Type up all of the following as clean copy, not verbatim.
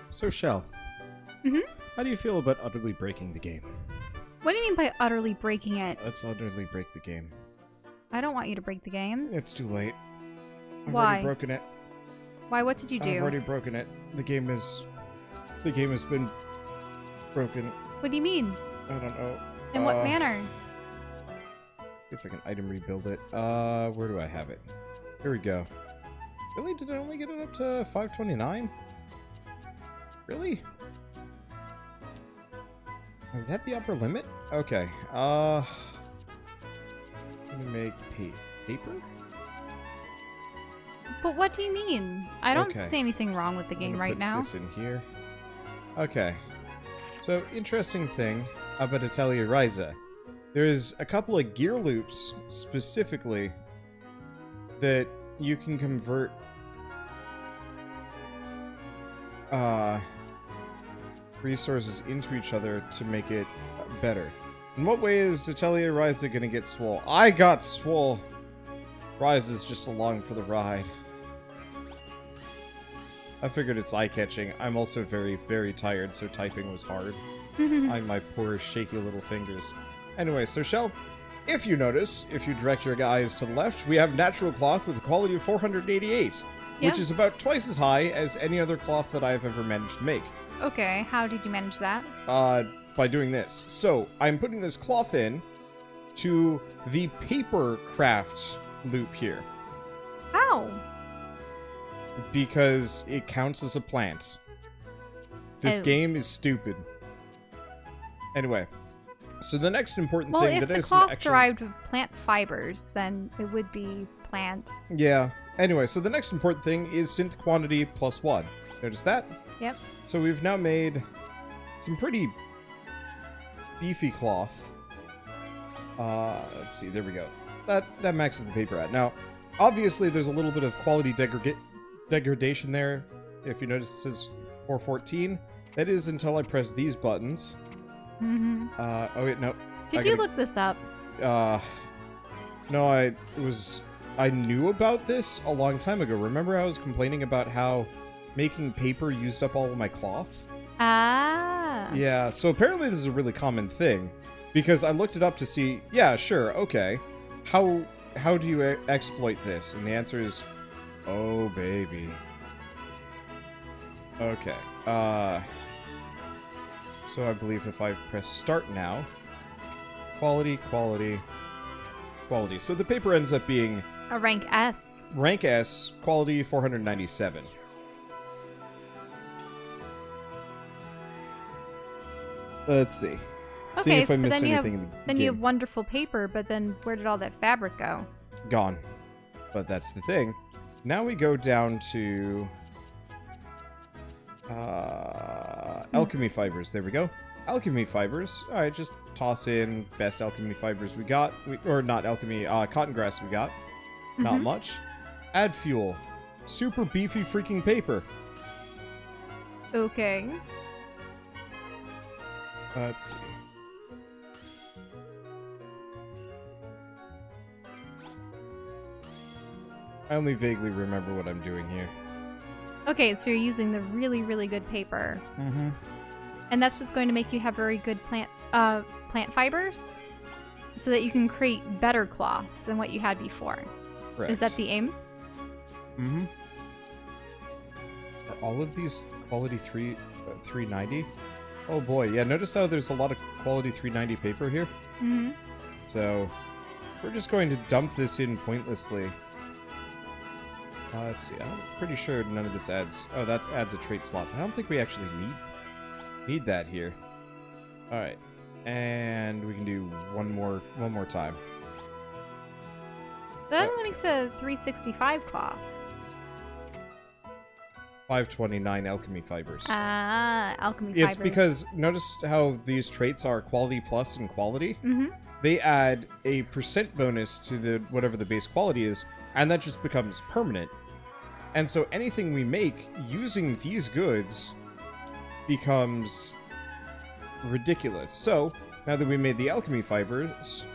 So, Shell, Mm-hmm. how do you feel about utterly breaking the game? What do you mean by utterly breaking it? Let's utterly break the game. I don't want you to break the game. It's too late. I've Why? already broken it. Why? What did you do? I've already broken it. The game has been broken. What do you mean? I don't know. In what manner? If I can item rebuild it. Where do I have it? Here we go. Really? Did I only get it up to 529? Really? Is that the upper limit? Okay. Let me make paper? But what do you mean? I don't Okay. see anything wrong with the I'm game gonna right put now. this in here. Okay. So, interesting thing about Atelier Ryza. There's a couple of gear loops, specifically, that you can convert resources into each other to make it better. In what way is Atelier Ryza gonna get swole? I got swole! Ryza's just along for the ride. I figured it's eye-catching. I'm also very, very tired, so typing was hard. On my poor, shaky little fingers. Anyway, so Shell, if you notice, if you direct your eyes to the left, we have natural cloth with a quality of 488, Yeah. which is about twice as high as any other cloth that I've ever managed to make. Okay, how did you manage that? By doing this. So, I'm putting this cloth in to the paper craft loop here, How? because it counts as a plant. This Oh. game is stupid. Anyway, so the next important Well, thing if that the is cloth actually... derived with plant fibers, then it would be plant. Yeah. Anyway, so the next important thing is synth quantity plus 1. Notice that? Yep. So we've now made some pretty beefy cloth. Let's see, there we go. That maxes the paper out. Now, obviously there's a little bit of quality degradation there. If you notice, it says 414. That is until I press these buttons. Mm-hmm. Oh wait, no. Did you look this up? No, I knew about this a long time ago. Remember I was complaining about how making paper used up all of my cloth? Ah. Yeah, so apparently this is a really common thing, because I looked it up to see, yeah, sure, okay. How do you exploit this? And the answer is, oh baby. Okay, so I believe if I press start now, quality, quality, quality. So the paper ends up being A rank S. rank S, quality 497. Let's see. See Okay, if I so missed then you have anything in the then you have game. wonderful paper, but then where did all that fabric go? Gone. But that's the thing. Now we go down to alchemy fibers. There we go. Alchemy fibers. All right, just toss in best alchemy fibers we got. Or not alchemy, cotton grass we got. Not Mhm. much. Add fuel. Super beefy freaking paper. Okay. Let's see. I only vaguely remember what I'm doing here. Okay, so you're using the really, really good paper. Mm-hmm. And that's just going to make you have very good plant fibers so that you can create better cloth than what you had before. Correct. Is that the aim? Mm-hmm. Are all of these quality 390? Oh boy, yeah, notice how there's a lot of quality 390 paper here? Mm-hmm. So, we're just going to dump this in pointlessly. Let's see, I'm pretty sure none of this adds... Oh, that adds a trait slot. I don't think we actually need that here. Alright, and we can do one more time. That only makes a 365 cloth. 529 alchemy fibers. Ah, alchemy fibers. It's because, notice how these traits are quality plus and quality? Mm-hmm. They add a % bonus to the whatever the base quality is, and that just becomes permanent. And so anything we make using these goods becomes ridiculous. So, now that we made the alchemy fibers,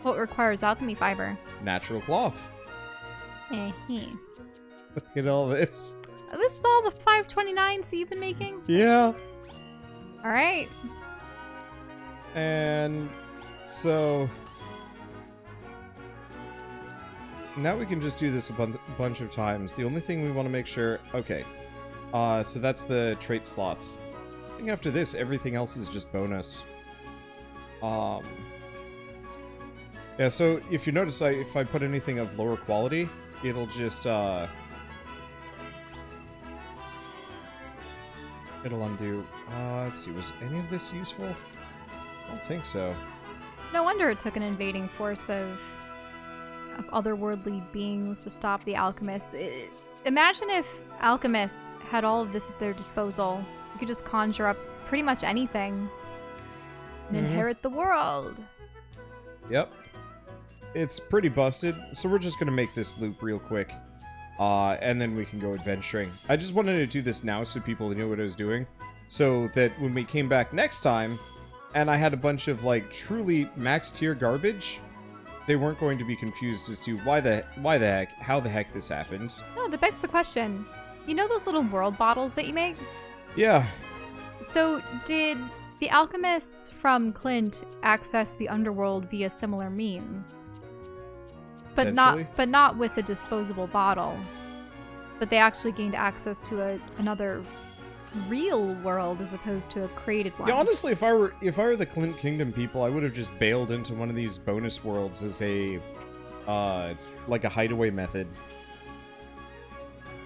What requires alchemy fiber? natural cloth. Eh-heh. Look at all this. This is all the 529s that you've been making? Yeah. Alright. And so now we can just do this a bunch of times. The only thing we want to make sure... Okay. So that's the trait slots. I think after this, everything else is just bonus. Yeah, so if you notice, if I put anything of lower quality, it'll just, it'll undo. Let's see, was any of this useful? I don't think so. No wonder it took an invading force of otherworldly beings to stop the alchemists. Imagine if alchemists had all of this at their disposal. You could just conjure up pretty much anything and inherit the world. Yep. It's pretty busted, so we're just gonna make this loop real quick. And then we can go adventuring. I just wanted to do this now so people knew what I was doing. So that when we came back next time, and I had a bunch of, like, truly max tier garbage, they weren't going to be confused as to how the heck this happened. No, that begs the question. You know those little world bottles that you make? Yeah. So, did the alchemists from Clint access the underworld via similar means? But not with a disposable bottle. But they actually gained access to another real world as opposed to a created one. Yeah, honestly, if I were the Clint Kingdom people, I would have just bailed into one of these bonus worlds as a like a hideaway method.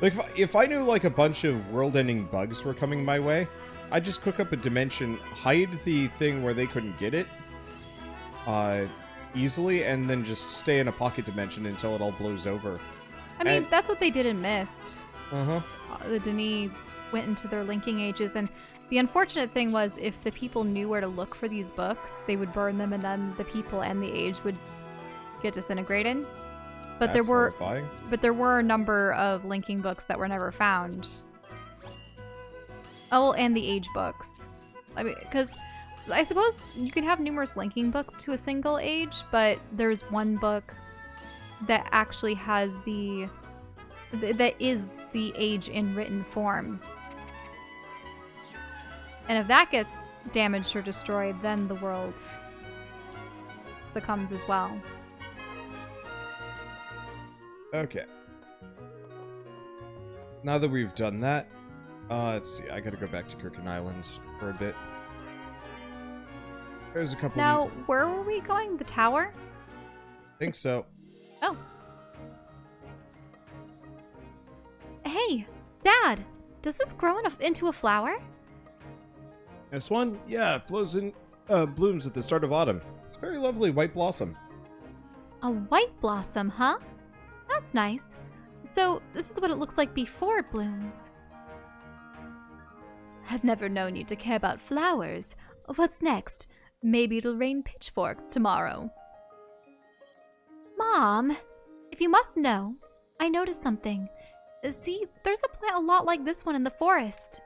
Like if I knew like a bunch of world-ending bugs were coming my way, I'd just cook up a dimension, hide the thing where they couldn't get it easily, and then just stay in a pocket dimension until it all blows over. I mean, that's what they did in Myst. Uh-huh. The Denis went into their linking ages, and the unfortunate thing was if the people knew where to look for these books, they would burn them, and then the people and the age would get disintegrated. But That's horrifying. there were a number of linking books that were never found. Oh, and the age books. I mean, because I suppose you can have numerous linking books to a single age, but there's one book that actually has that is the age in written form. And if that gets damaged or destroyed, then the world succumbs as well. Okay. Now that we've done that, let's see, I gotta go back to Kirkin Island for a bit. There's a couple... Now, where were we going? The tower? I think so. Oh. Hey, Dad! Does this grow into a flower? This one? Yeah, it blooms at the start of autumn. It's a very lovely white blossom. A white blossom, huh? That's nice. So, this is what it looks like before it blooms. I've never known you to care about flowers. What's next? Maybe it'll rain pitchforks tomorrow. Mom, if you must know, I noticed something. See, there's a plant a lot like this one in the forest.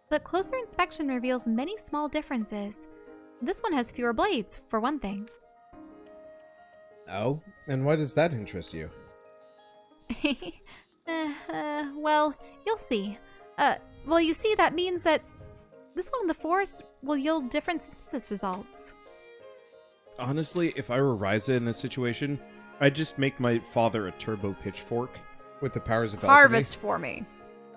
But closer inspection reveals many small differences. This one has fewer blades, for one thing. Oh? And why does that interest you? Well, you'll see. Well, you see, that means that this one in the forest will yield different synthesis results. Honestly, if I were Ryza in this situation, I'd just make my father a turbo pitchfork with the powers of alchemy. Harvest for me.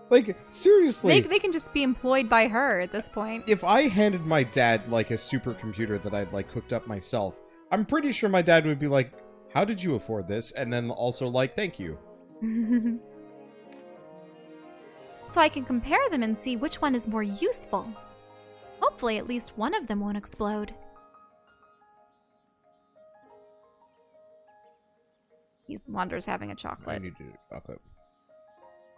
Like, seriously. They can just be employed by her at this point. If I handed my dad, like, a supercomputer that I'd, like, cooked up myself, I'm pretty sure my dad would be like, how did you afford this? And then also like, thank you. So I can compare them and see which one is more useful. Hopefully at least one of them won't explode. Wander's having a chocolate. I need to do chocolate.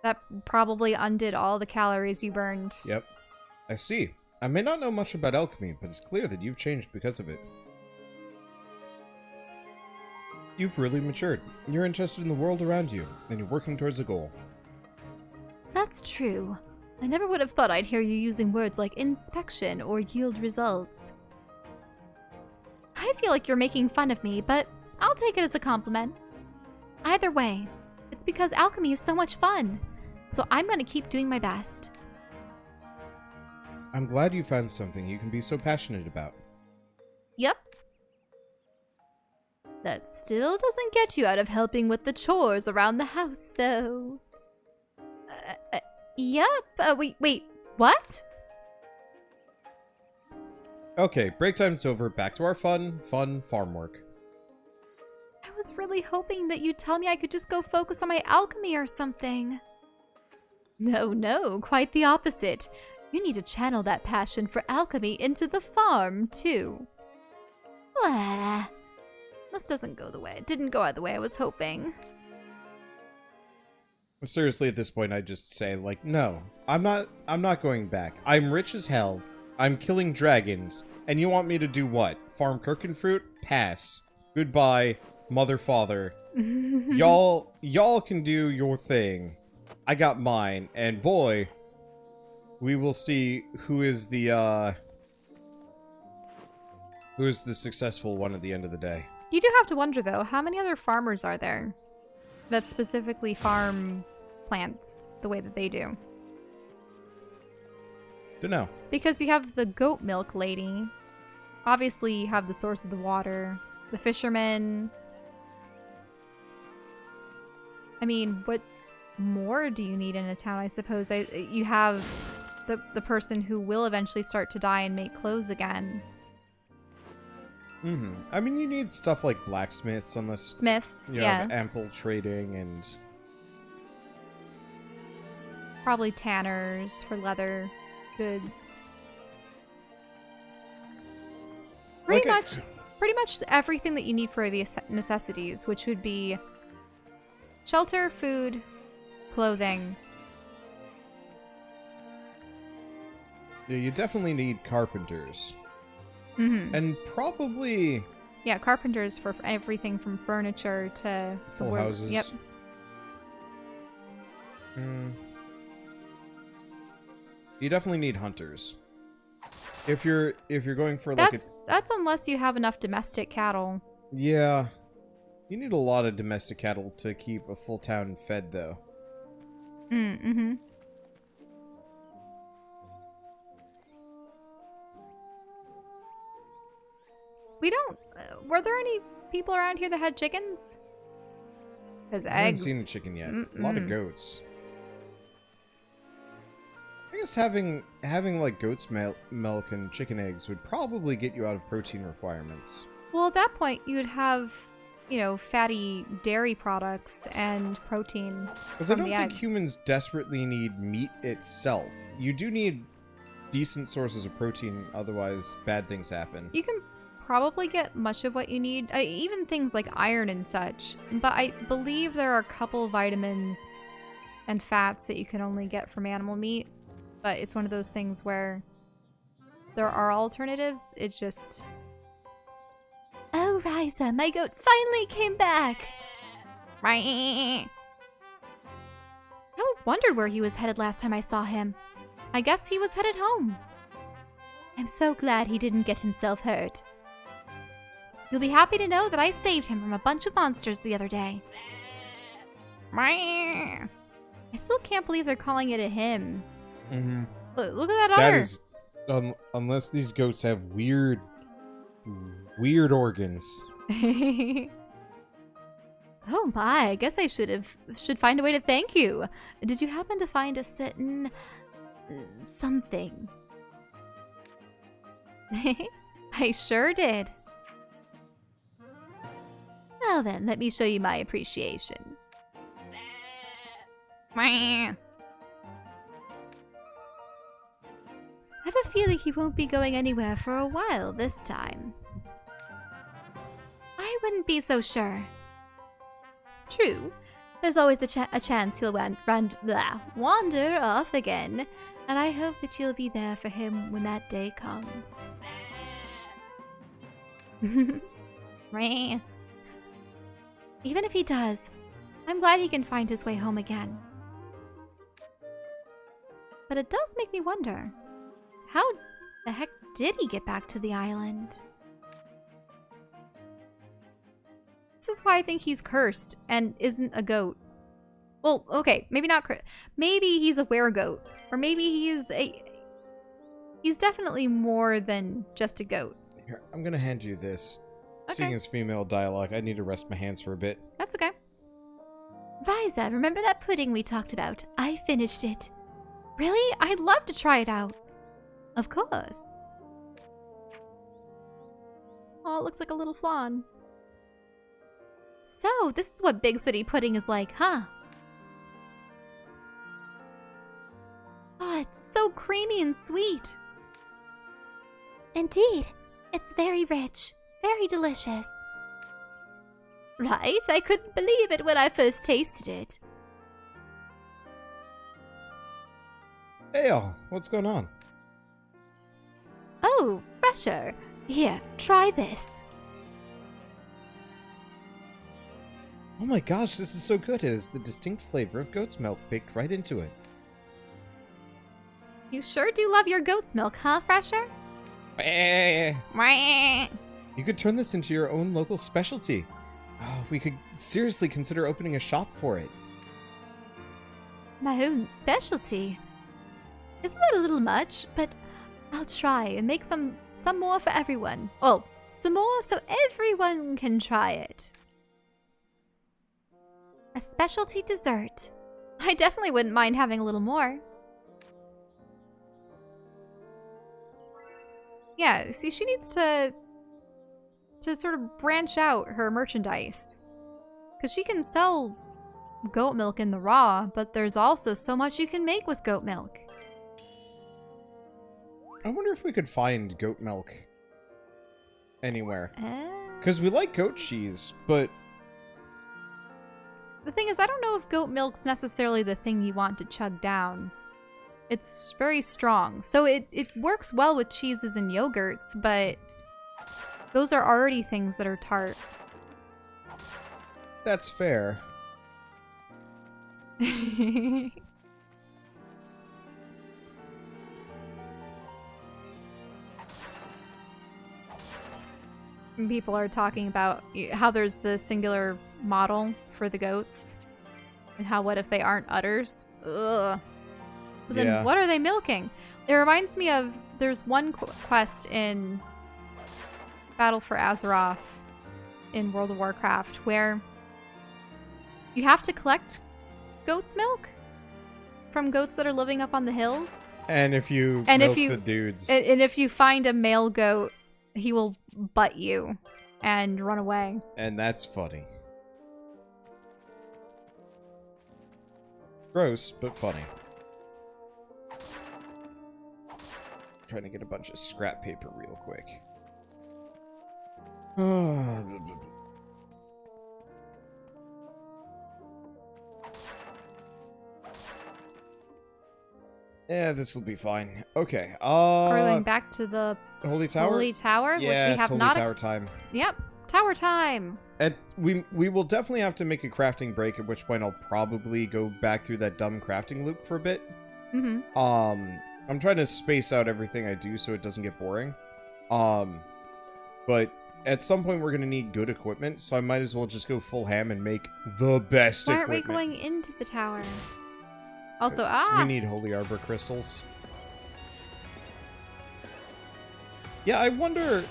That probably undid all the calories you burned. Yep. I see. I may not know much about alchemy, but it's clear that you've changed because of it. You've really matured. You're interested in the world around you, and you're working towards a goal. That's true. I never would have thought I'd hear you using words like inspection or yield results. I feel like you're making fun of me, but I'll take it as a compliment. Either way, it's because alchemy is so much fun. so I'm gonna keep doing my best. I'm glad you found something you can be so passionate about. Yep. That still doesn't get you out of helping with the chores around the house, though. Yep. Wait, what? Okay, break time's over. Back to our fun farm work. I was really hoping that you'd tell me I could just go focus on my alchemy or something. No, quite the opposite. You need to channel that passion for alchemy into the farm, too. Blah. This didn't go out the way I was hoping. Seriously, at this point, I'd just say, like, no. I'm not going back. I'm rich as hell. I'm killing dragons. And you want me to do what? Farm kirkin fruit? Pass. Goodbye, mother, father. Y'all can do your thing. I got mine. And boy, we will see who is the successful one at the end of the day. You do have to wonder, though, how many other farmers are there that specifically farm plants the way that they do? Dunno. Because you have the goat milk lady. Obviously, you have the source of the water. The fisherman. I mean, what more do you need in a town, I suppose? You have the person who will eventually start to die and make clothes again. Mm-hmm. I mean, you need stuff like blacksmiths, unless Smiths, you have ample trading and probably tanners for leather goods. Pretty much everything that you need for the necessities, which would be shelter, food, clothing. Yeah, you definitely need carpenters. Mm-hmm. And probably... Yeah, carpenters for everything from furniture to... full houses. Yep. You definitely need hunters. If you're going for that's unless you have enough domestic cattle. Yeah. You need a lot of domestic cattle to keep a full town fed, though. Mm-hmm. We don't... were there any people around here that had chickens? Because eggs... I haven't seen a chicken yet. A lot of goats. I guess having like goat's milk and chicken eggs would probably get you out of protein requirements. Well, at that point, you'd have, fatty dairy products and protein. Because I don't think humans desperately need meat itself. You do need decent sources of protein, otherwise bad things happen. You can probably get much of what you need, even things like iron and such. But I believe there are a couple vitamins and fats that you can only get from animal meat. But it's one of those things where there are alternatives. It's just... Oh, Ryza, my goat finally came back! I wondered where he was headed last time I saw him. I guess he was headed home. I'm so glad he didn't get himself hurt. You'll be happy to know that I saved him from a bunch of monsters the other day. I still can't believe they're calling it a him. Mm-hmm. Look at that udder. That is, unless these goats have weird organs. Oh my, I guess I should find a way to thank you. Did you happen to find a certain something? I sure did. Well then, let me show you my appreciation. I have a feeling he won't be going anywhere for a while this time. I wouldn't be so sure. True, there's always a chance he'll wander off again, and I hope that you'll be there for him when that day comes. Even if he does, I'm glad he can find his way home again. But it does make me wonder, how the heck did he get back to the island? This is why I think he's cursed and isn't a goat. Well, okay, maybe not. Maybe he's a weregoat, or maybe he's definitely more than just a goat. Here, I'm gonna hand you this. Okay. Seeing as female dialogue, I need to rest my hands for a bit. That's okay. Ryza, remember that pudding we talked about? I finished it. Really? I'd love to try it out. Of course. Oh, it looks like a little flan. So, this is what big city pudding is like, huh? Oh, it's so creamy and sweet. Indeed. It's very rich, very delicious. Right? I couldn't believe it when I first tasted it. Hey, what's going on? Oh, fresher. Here, try this. Oh my gosh, this is so good. It has the distinct flavor of goat's milk baked right into it. You sure do love your goat's milk, huh, Fresher? You could turn this into your own local specialty. Oh, we could seriously consider opening a shop for it. My own specialty. Isn't that a little much? But I'll try and make some more for everyone. Well, some more so everyone can try it. A specialty dessert. I definitely wouldn't mind having a little more. Yeah, see, she needs to sort of branch out her merchandise. Because she can sell goat milk in the raw, but there's also so much you can make with goat milk. I wonder if we could find goat milk anywhere. Eh? Because we like goat cheese, but... The thing is, I don't know if goat milk's necessarily the thing you want to chug down. It's very strong, so it works well with cheeses and yogurts, but those are already things that are tart. That's fair. People are talking about how there's the singular model for the goats, and how what if they aren't udders? Ugh. But then Yeah. what are they milking? It reminds me of, there's one quest in Battle for Azeroth in World of Warcraft where you have to collect goat's milk from goats that are living up on the hills. And if you milk the dudes... And if you find a male goat, he will butt you and run away. And that's funny. Gross, but funny. Trying to get a bunch of scrap paper real quick. Yeah, this will be fine. Okay. Are we going back to the Holy Tower? Holy Tower, Yeah, which we it's have Holy not. Tower time. Yep, Tower time. And we will definitely have to make a crafting break, at which point I'll probably go back through that dumb crafting loop for a bit. Mm-hmm. I'm trying to space out everything I do so it doesn't get boring. But at some point we're gonna need good equipment, so I might as well just go full ham and make the best Why aren't equipment. we going into the tower? Also, We need holy arbor crystals. Yeah, I wonder,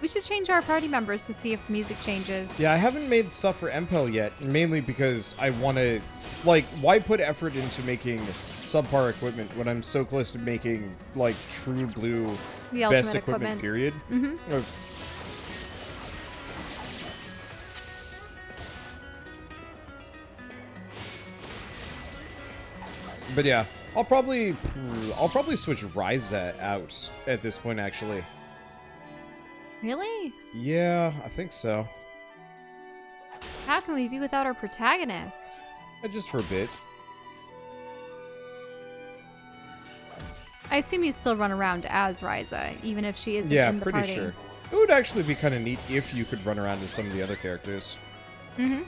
we should change our party members to see if the music changes. yeah, I haven't made stuff for MPEL yet, mainly because I want to, like, why put effort into making subpar equipment when I'm so close to making, like, true blue The best ultimate equipment, period? Mm-hmm. But yeah, I'll probably switch Ryza out at this point, actually. Really? Yeah, I think so. How can we be without our protagonist? Just for a bit. I assume you still run around as Ryza, even if she isn't Yeah, in the pretty party. sure. It would actually be kind of neat if you could run around as some of the other characters. Mm-hmm.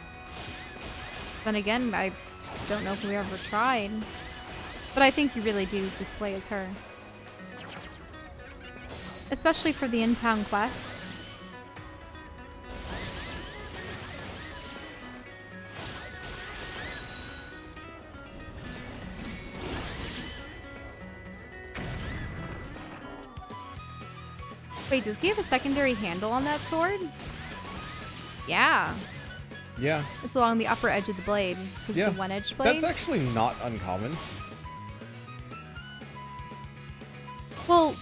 Then again, I don't know if we ever tried. But I think you really do just play as her. Especially for the in-town quests. Wait, does he have a secondary handle on that sword? Yeah. Yeah. It's along the upper edge of the blade. Because it's a one-edged blade. That's actually not uncommon. Well,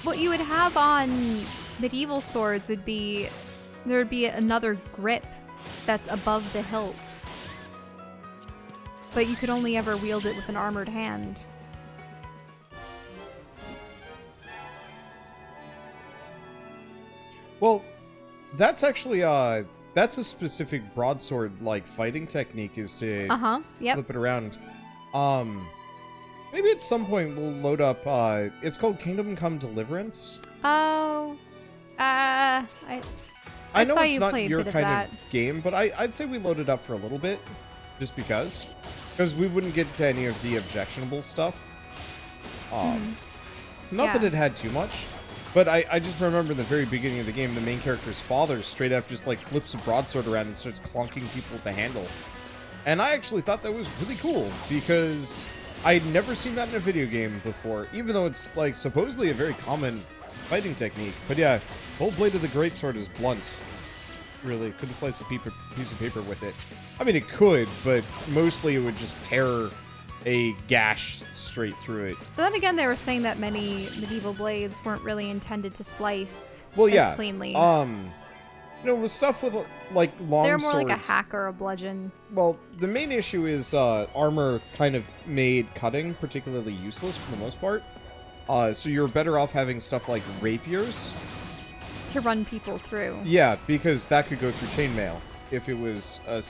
what you would have on medieval swords would be... There would be another grip that's above the hilt. But you could only ever wield it with an armored hand. Well, that's actually that's a specific broadsword like fighting technique, is to Yep. flip it around. Maybe at some point we'll load up it's called Kingdom Come Deliverance. Oh. I know saw it's you not play a your bit of kind that. of game, but I'd say we load it up for a little bit, just because we wouldn't get to any of the objectionable stuff. Not that it had too much, but I just remember in the very beginning of the game, the main character's father straight up just like flips a broadsword around and starts clunking people with the handle. And I actually thought that was really cool, because I'd never seen that in a video game before, even though it's like supposedly a very common fighting technique. But yeah, whole blade of the greatsword is blunt. Really, couldn't slice a piece of paper with it. I mean, it could, but mostly it would just tear a gash straight through it. But then again, they were saying that many medieval blades weren't really intended to slice as cleanly. With stuff with like long They're more swords, like a hack or a bludgeon. Well, the main issue is armor kind of made cutting particularly useless for the most part. So you're better off having stuff like rapiers To run people through. Yeah, because that could go through chainmail if it was a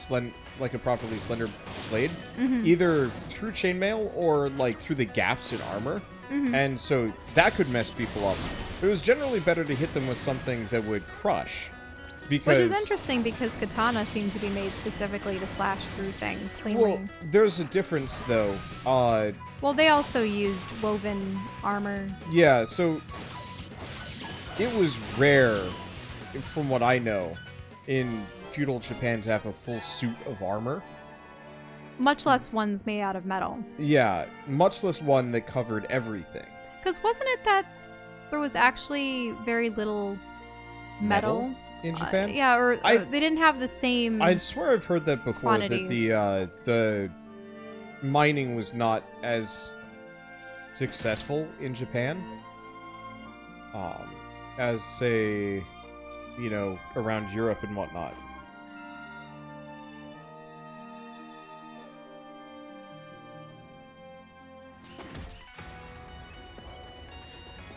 properly slender blade, either through chainmail or like through the gaps in armor, and so that could mess people up. It was generally better to hit them with something that would crush, because Which is interesting because katana seem to be made specifically to slash through things cleanly. Well, there's a difference though. Well, they also used woven armor. Yeah, so it was rare, from what I know, in feudal Japan to have a full suit of armor. Much less ones made out of metal. Yeah, much less one that covered everything. Because wasn't it that there was actually very little metal in Japan? Yeah, or they didn't have the same I swear I've heard that before, quantities. that the mining was not as successful in Japan as, say, around Europe and whatnot.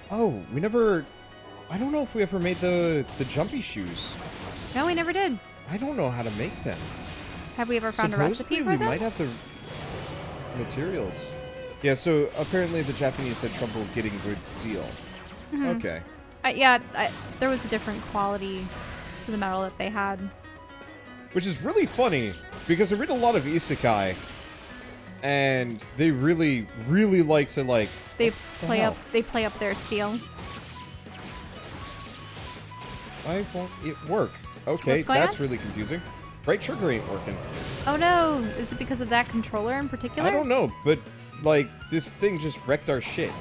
Oh, I don't know if we ever made the jumpy shoes. No, we never did. I don't know how to make them. Have we ever found a recipe for we them? might have the materials. Yeah, so apparently the Japanese had trouble getting good steel. Okay. There was a different quality to the metal that they had. Which is really funny, because I read a lot of isekai, and they really, really like to, like... They play up their steel. Why won't it work? Okay, that's really confusing. Right trigger ain't working. Oh no! Is it because of that controller in particular? I don't know, but, like, this thing just wrecked our shit.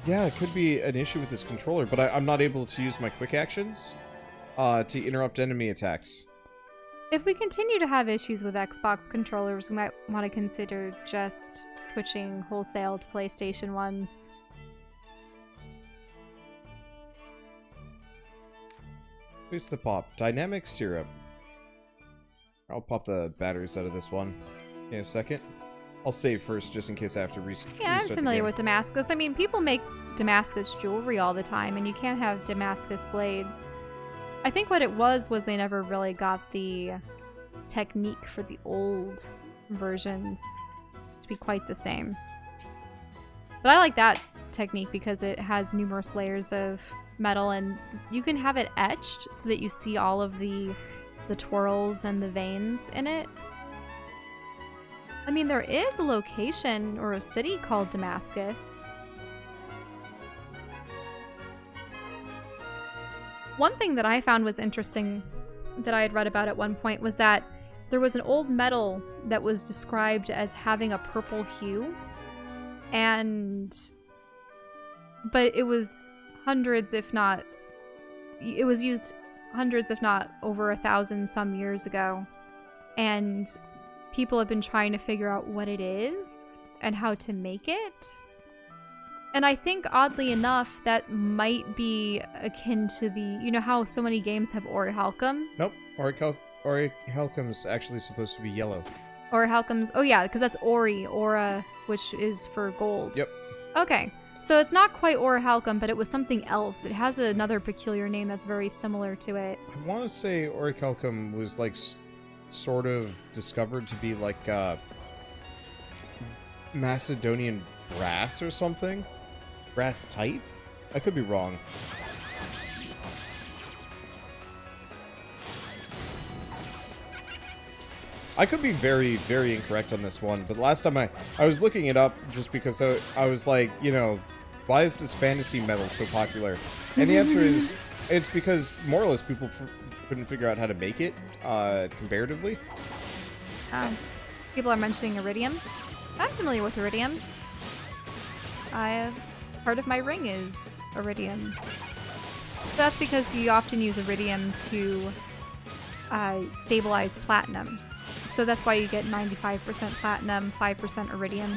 Yeah, it could be an issue with this controller, but I'm not able to use my quick actions to interrupt enemy attacks. If we continue to have issues with Xbox controllers, we might want to consider just switching wholesale to PlayStation ones. Here's the pop. Dynamic syrup. I'll pop the batteries out of this one in a second. I'll save first just in case I have to restart. Yeah, I'm familiar with Damascus. I mean, people make Damascus jewelry all the time, and you can't have Damascus blades. I think what it was they never really got the technique for the old versions to be quite the same. But I like that technique because it has numerous layers of metal, and you can have it etched so that you see all of the twirls and the veins in it. I mean, there is a location or a city called Damascus. One thing that I found was interesting that I had read about at one point was that there was an old metal that was described as having a purple hue, but it was hundreds, if not... It was used hundreds, if not over 1,000 some years ago. And people have been trying to figure out what it is and how to make it. And I think, oddly enough, that might be akin to the... You know how so many games have orichalcum? Nope. Orichalcum's actually supposed to be yellow. Orichalcum's... Oh yeah, because that's aura, which is for gold. Yep. Okay. So it's not quite orichalcum, but it was something else. It has another peculiar name that's very similar to it. I want to say orichalcum was like sort of discovered to be like Macedonian brass or something. Brass type? I could be wrong. I could be very, very incorrect on this one, but last time I was looking it up just because I was like, you know, why is this fantasy metal so popular? And the answer is, it's because more or less people couldn't figure out how to make it, comparatively. People are mentioning iridium. I'm familiar with iridium. Part of my ring is iridium. That's because you often use iridium to stabilize platinum. So that's why you get 95% platinum, 5% iridium.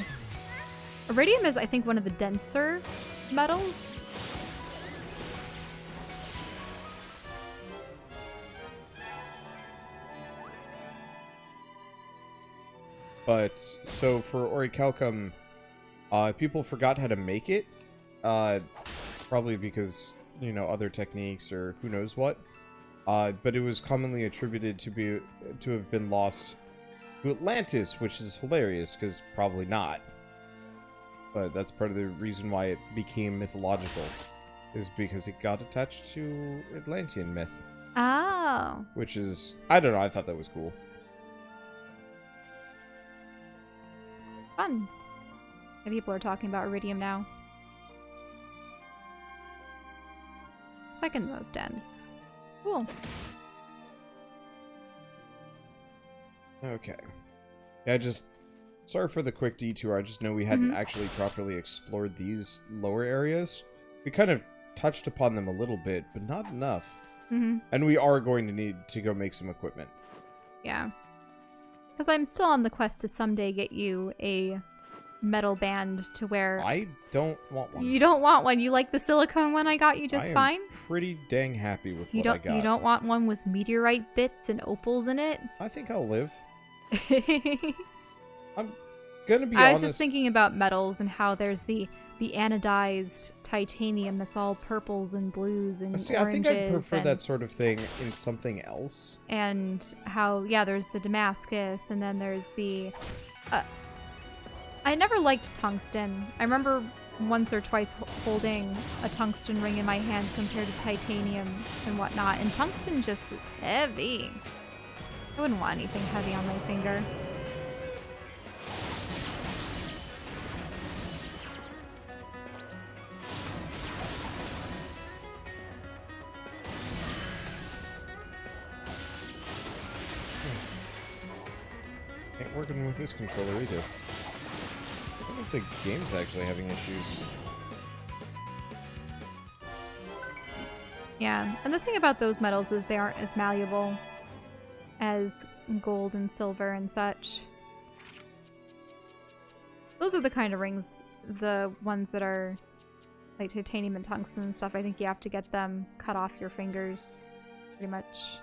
Iridium is, I think, one of the denser metals. But, so for orichalcum, people forgot how to make it. Probably because, you know, other techniques or who knows what. But it was commonly attributed to have been lost to Atlantis, which is hilarious, because probably not. But that's part of the reason why it became mythological, is because it got attached to Atlantean myth. Oh. Which is, I don't know, I thought that was cool. Fun. And people are talking about iridium now. Second most dense. Cool. Okay. Yeah, sorry for the quick detour. I just know we hadn't actually properly explored these lower areas. We kind of touched upon them a little bit, but not enough. And we are going to need to go make some equipment. Yeah. Because I'm still on the quest to someday get you a metal band to wear. I don't want one. You don't want one? You like the silicone one I got you just fine? I'm pretty dang happy with what I got. You don't want one with meteorite bits and opals in it? I think I'll live. I'm gonna be honest. I was just thinking about metals and how there's the anodized titanium that's all purples and blues and See, oranges. I think I'd prefer that sort of thing in something else. And how, yeah, there's the Damascus, and then there's the... I never liked tungsten. I remember once or twice holding a tungsten ring in my hand compared to titanium and whatnot, and tungsten just was heavy. I wouldn't want anything heavy on my finger. Ain't working with this controller either. I don't know if the game's actually having issues. Yeah, and the thing about those metals is they aren't as malleable as gold and silver and such. Those are the kind of rings, the ones that are like titanium and tungsten and stuff. I think you have to get them cut off your fingers, pretty much.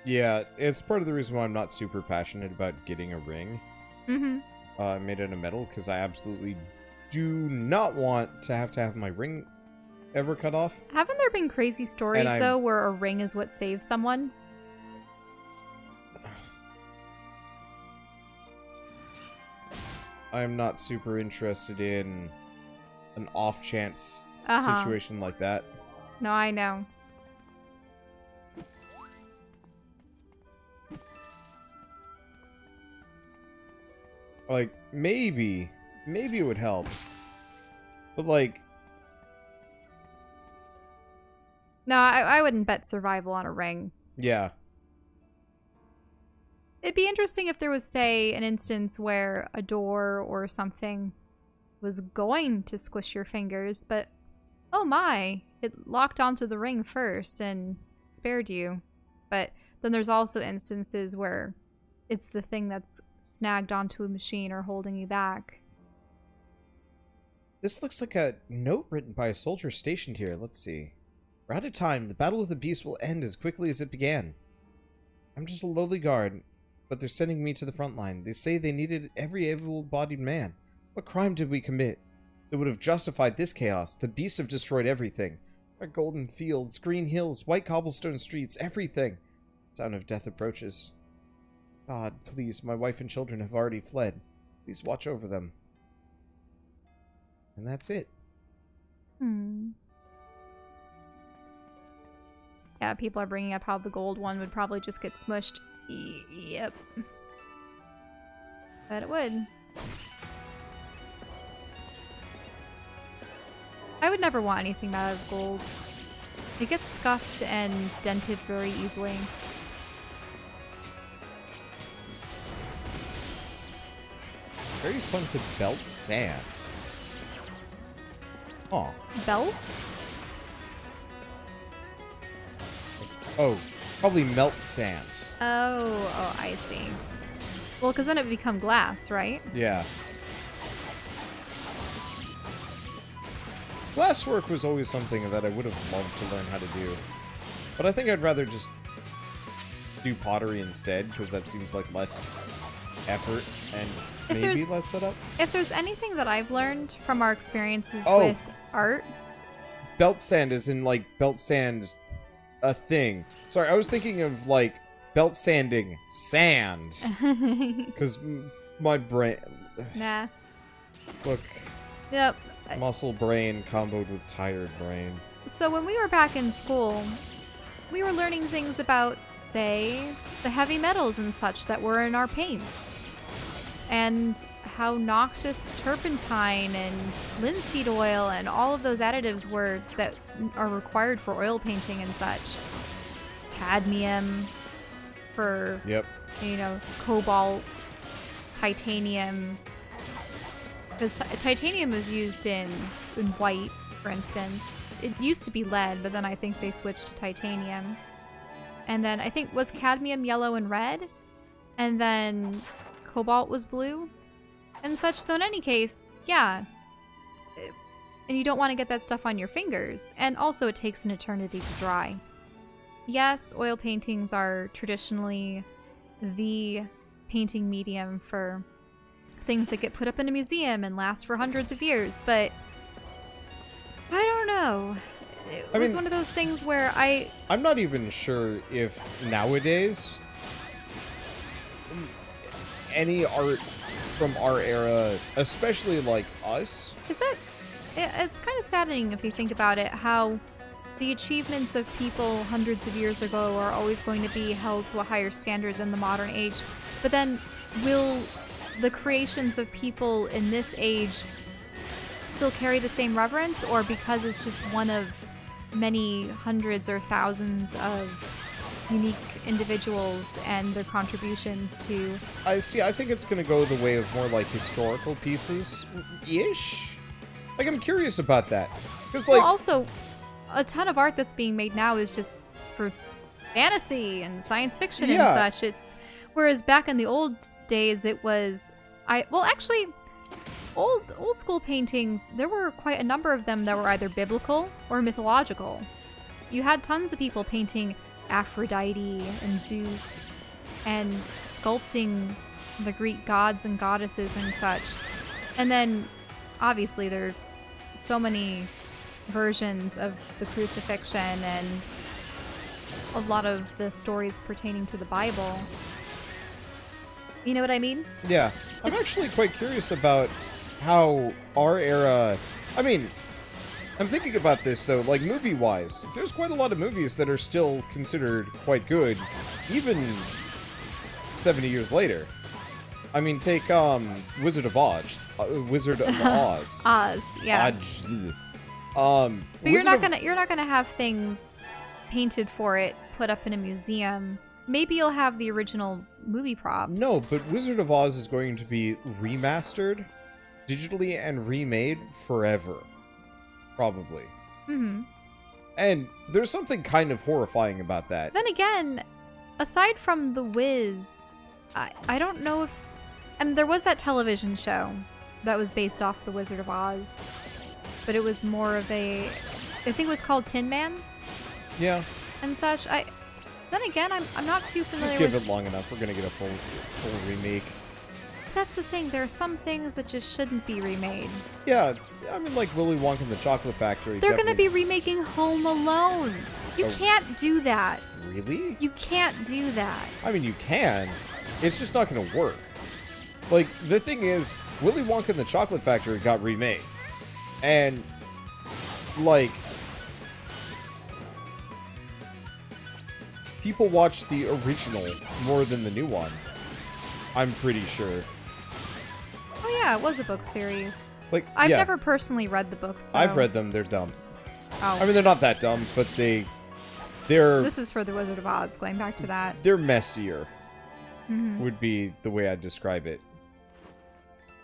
Yeah, it's part of the reason why I'm not super passionate about getting a ring made out of metal, because I absolutely do not want to have my ring ever cut off. Haven't there been crazy stories, though, where a ring is what saves someone? I'm not super interested in an off-chance situation like that. No, I know. Like, maybe it would help. But, like... No, I wouldn't bet survival on a ring. Yeah. It'd be interesting if there was, say, an instance where a door or something was going to squish your fingers, but Oh my, it locked onto the ring first and spared you. But then there's also instances where it's the thing that's snagged onto a machine or holding you back. This looks like a note written by a soldier stationed here. Let's see. We're out of time. The battle with the beast will end as quickly as it began. I'm just a lowly guard, but they're sending me to the front line. They say they needed every able-bodied man. What crime did we commit that would have justified this chaos? The beasts have destroyed everything. Our golden fields, green hills, white cobblestone streets, everything. Sound of death approaches. God, please, my wife and children have already fled. Please watch over them. And that's it. Yeah, people are bringing up how the gold one would probably just get smushed. Yep. Bet it would. I would never want anything out of gold. It gets scuffed and dented very easily. Very fun to belt sand. Oh. Belt? Oh, probably melt sand. Oh, I see. Well, because then it would become glass, right? Yeah. Glasswork was always something that I would have loved to learn how to do. But I think I'd rather just do pottery instead, because that seems like less effort and maybe less setup. If there's anything that I've learned from our experiences with art... Belt sand is in, like, belt sand a thing. Sorry, I was thinking of, like, belt sanding sand. Because my brain... Nah. Look. Yep. Muscle brain comboed with tired brain. So when we were back in school, we were learning things about, say, the heavy metals and such that were in our paints. And how noxious turpentine and linseed oil and all of those additives were that are required for oil painting and such. Cadmium for, you know, cobalt, titanium. Because titanium is used in white, for instance. It used to be lead, but then I think they switched to titanium. And then I think, was cadmium yellow and red? And then cobalt was blue? And such. So in any case, yeah. And you don't want to get that stuff on your fingers. And also it takes an eternity to dry. Yes, oil paintings are traditionally the painting medium for things that get put up in a museum and last for hundreds of years, but I don't know. It was one of those things where I'm not even sure if nowadays any art from our era, especially like us... Is that... It's kind of saddening if you think about it, how the achievements of people hundreds of years ago are always going to be held to a higher standard than the modern age. But then will the creations of people in this age still carry the same reverence, or because it's just one of many hundreds or thousands of unique individuals and their contributions to... I think it's going to go the way of more like historical pieces-ish? Like, I'm curious about that. Because, like... Well, also, a ton of art that's being made now is just for fantasy and science fiction and such. It's... Whereas back in the old days, it was... actually, old school paintings, there were quite a number of them that were either biblical or mythological. You had tons of people painting Aphrodite and Zeus and sculpting the Greek gods and goddesses and such. And then, obviously, there are so many versions of the crucifixion and a lot of the stories pertaining to the Bible. You know what I mean? Yeah. I'm actually quite curious about how our era... I mean, I'm thinking about this, though, like, movie-wise. There's quite a lot of movies that are still considered quite good, even 70 years later. I mean, take, Wizard of Oz. Wizard of Oz. Oz, yeah. But you're not gonna have things painted for it, put up in a museum. Maybe you'll have the original movie props. No, but Wizard of Oz is going to be remastered, digitally and remade forever. Probably. Mm-hmm. And there's something kind of horrifying about that. Then again, aside from The Wiz, I don't know if... And there was that television show that was based off The Wizard of Oz. But it was more of a... I think it was called Tin Man? Yeah. And such. Then again, I'm not too familiar Just give with... it long enough. We're going to get a full remake. That's the thing. There are some things that just shouldn't be remade. Yeah, I mean, like Willy Wonka and the Chocolate Factory. They're going to be remaking Home Alone. You can't do that. Really? You can't do that. I mean, you can. It's just not going to work. Like, the thing is, Willy Wonka and the Chocolate Factory got remade. And, like, people watch the original more than the new one. I'm pretty sure. Oh yeah, it was a book series. Like, I've yeah, never personally read the books, though. I've read them. They're dumb. Oh. I mean, they're not that dumb, but they're... This is for The Wizard of Oz, going back to that. They're messier, Mm-hmm. would be the way I'd describe it.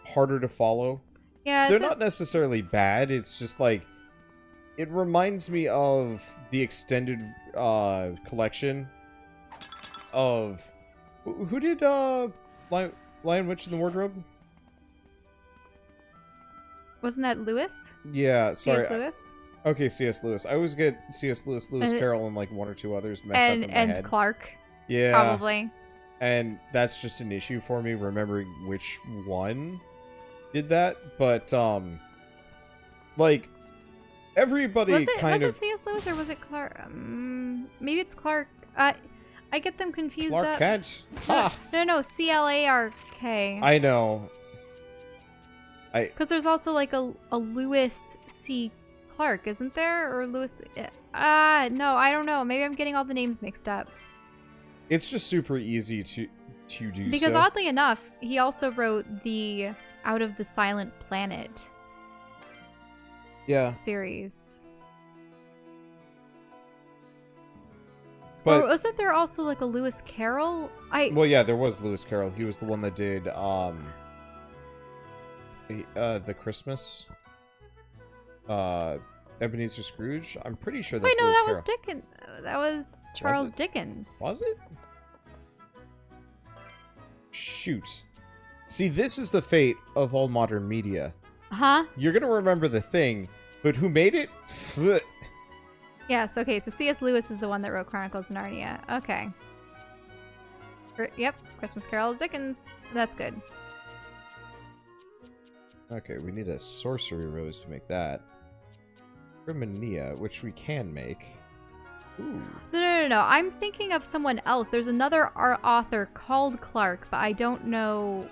Harder to follow. Yeah, They're not necessarily bad. It's just like... It reminds me of the extended collection of... Who did Lion Witch in the Wardrobe? Wasn't that Lewis? Yeah, sorry. C.S. Lewis? Okay, C.S. Lewis. I always get C.S. Lewis, Lewis Carroll, and like one or two others messed up in my head. And Clark. Yeah. Probably. And that's just an issue for me, remembering which one did that. But, like, everybody was it C.S. Lewis or was it Clark? Maybe it's Clark. I get them confused Clark up. Kent. No, C-L-A-R-K. I know. Because there's also like a Lewis C. Clark, isn't there? Or Lewis... no, I don't know. Maybe I'm getting all the names mixed up. It's just super easy to do Because so. oddly enough, he also wrote the Out of the Silent Planet series. But or wasn't there also like a Lewis Carroll? Well, yeah, there was Lewis Carroll. He was the one that did the Christmas Ebenezer Scrooge. I'm pretty sure that's Wait, no, Lewis that Carroll. was Dickens. That was Charles Dickens. Was it? Shoot. See, this is the fate of all modern media. Huh? You're gonna remember the thing, but who made it? Yes, okay, so C.S. Lewis is the one that wrote Chronicles of Narnia. Okay. Yep, Christmas Carol is Dickens. That's good. Okay, we need a sorcery rose to make that. Crimenia, which we can make. Ooh. No. I'm thinking of someone else. There's another author called Clark, but I don't know.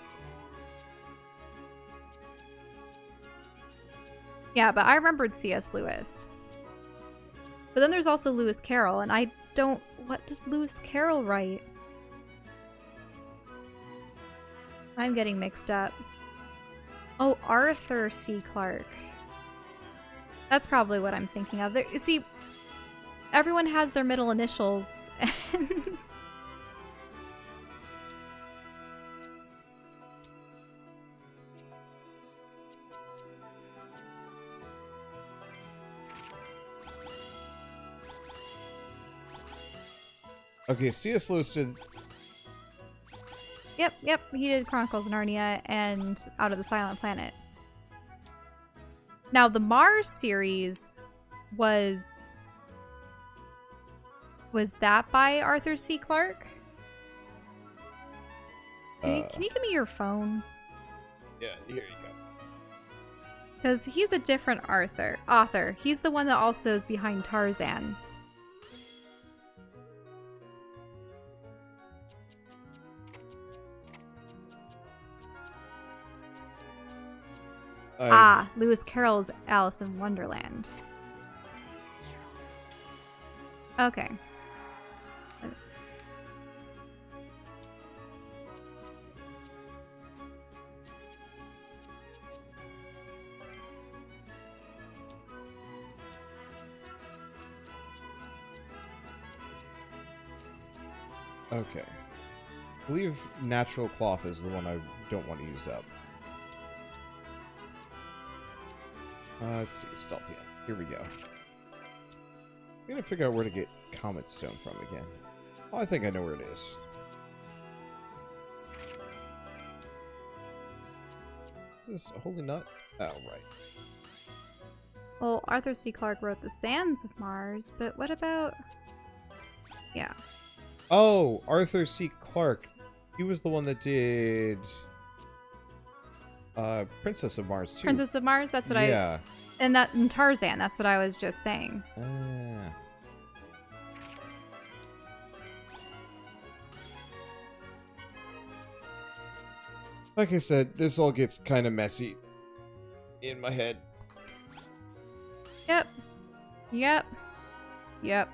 Yeah, but I remembered C.S. Lewis. But then there's also Lewis Carroll, and I don't... What does Lewis Carroll write? I'm getting mixed up. Oh, Arthur C. Clarke. That's probably what I'm thinking of. You see, everyone has their middle initials. Okay, C.S. Lewis did... Yep, he did Chronicles of Narnia and Out of the Silent Planet. Now, the Mars series was that by Arthur C. Clarke? Can you give me your phone? Yeah, here you go. Because he's a different author. He's the one that also is behind Tarzan. Lewis Carroll's Alice in Wonderland. Okay. Okay. I believe natural cloth is the one I don't want to use up. Let's see, Staltian. Here we go. I'm gonna figure out where to get Comet Stone from again. Oh, I think I know where it is. Is this a holy nut? Oh, right. Well, Arthur C. Clarke wrote The Sands of Mars, but what about... Yeah. Oh, Arthur C. Clarke. He was the one that did... Princess of Mars, too. Princess of Mars? That's what Yeah. And Tarzan, that's what I was just saying. Like I said, this all gets kind of messy in my head. Yep. Yep. Yep.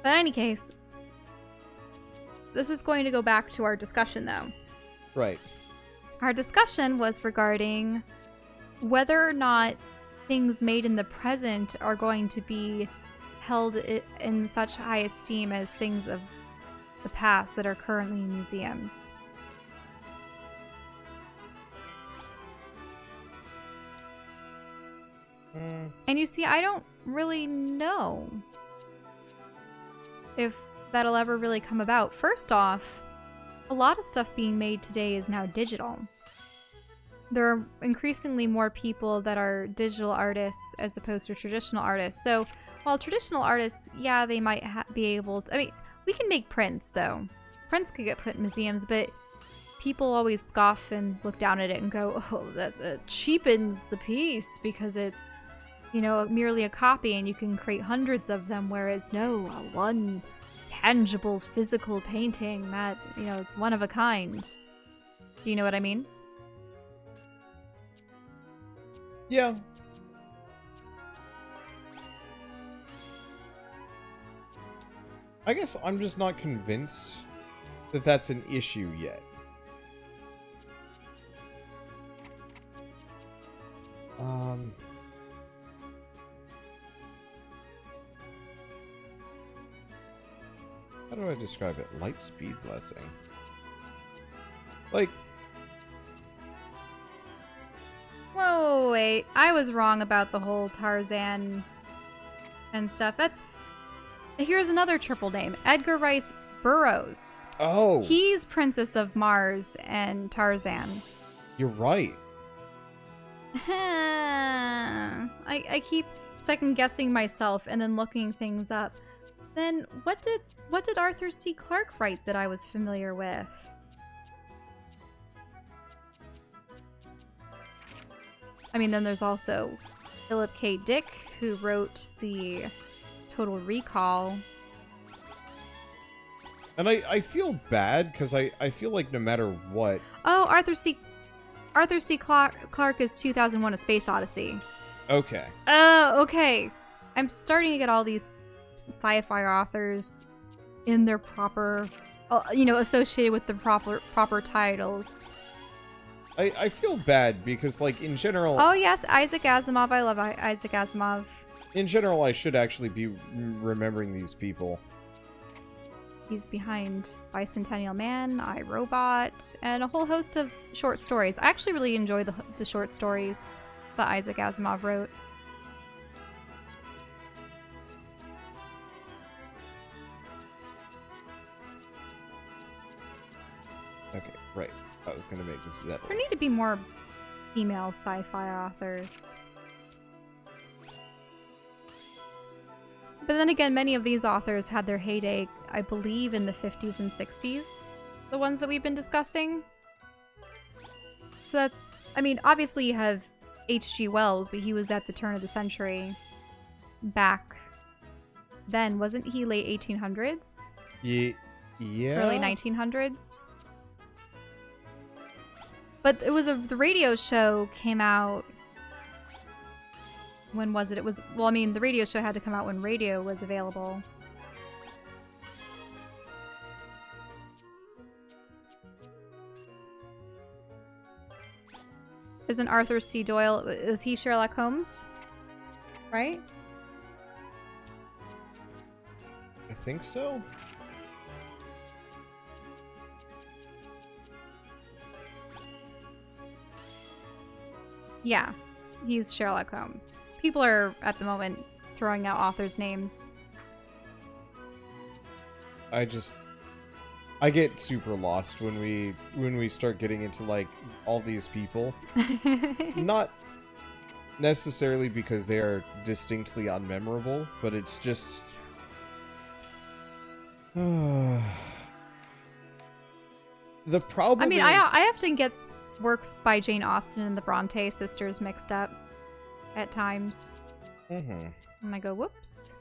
But in any case, this is going to go back to our discussion, though. Right. Our discussion was regarding whether or not things made in the present are going to be held in such high esteem as things of the past that are currently in museums. And you see, I don't really know if that'll ever really come about. First off, a lot of stuff being made today is now digital. There are increasingly more people that are digital artists as opposed to traditional artists. So while traditional artists, yeah, they might be able to... I mean, we can make prints, though. Prints could get put in museums, but people always scoff and look down at it and go, oh, that cheapens the piece because it's, you know, merely a copy and you can create hundreds of them, whereas no, one tangible physical painting that, you know, it's one of a kind. Do you know what I mean? Yeah. I guess I'm just not convinced that that's an issue yet. How do I describe it? Light speed blessing. Like... Whoa, wait. I was wrong about the whole Tarzan and stuff. Here's another triple name. Edgar Rice Burroughs. Oh! He's Princess of Mars and Tarzan. You're right. I keep second guessing myself and then looking things up. Then what did Arthur C. Clarke write that I was familiar with? I mean, then there's also Philip K. Dick, who wrote the Total Recall. And I feel bad, because I feel like no matter what... Oh, Arthur C. Clarke is 2001: A Space Odyssey. Okay. Oh, okay. I'm starting to get all these sci-fi authors in their proper, associated with the proper titles. I feel bad because, like, in general... Oh, yes, Isaac Asimov. I love Isaac Asimov. In general, I should actually be remembering these people. He's behind Bicentennial Man, I, Robot, and a whole host of short stories. I actually really enjoy the short stories that Isaac Asimov wrote. Okay, right. I was gonna make this that. There need to be more female sci-fi authors. But then again, many of these authors had their heyday, I believe, in the 50s and 60s. The ones that we've been discussing. So that's... I mean, obviously you have H.G. Wells, but he was at the turn of the century. Back then. Wasn't he late 1800s? Yeah. Early 1900s? But it was the radio show came out... When was it? It was... Well, I mean, the radio show had to come out when radio was available. Isn't Arthur C. Doyle... Was he Sherlock Holmes? Right? I think so. Yeah, he's Sherlock Holmes. People are, at the moment, throwing out authors' names. I get super lost when we start getting into, like, all these people. Not necessarily because they are distinctly unmemorable, but it's just... The problem I mean, is... I often get works by Jane Austen and the Bronte sisters mixed up at times. Mm-hmm. And I go, whoops.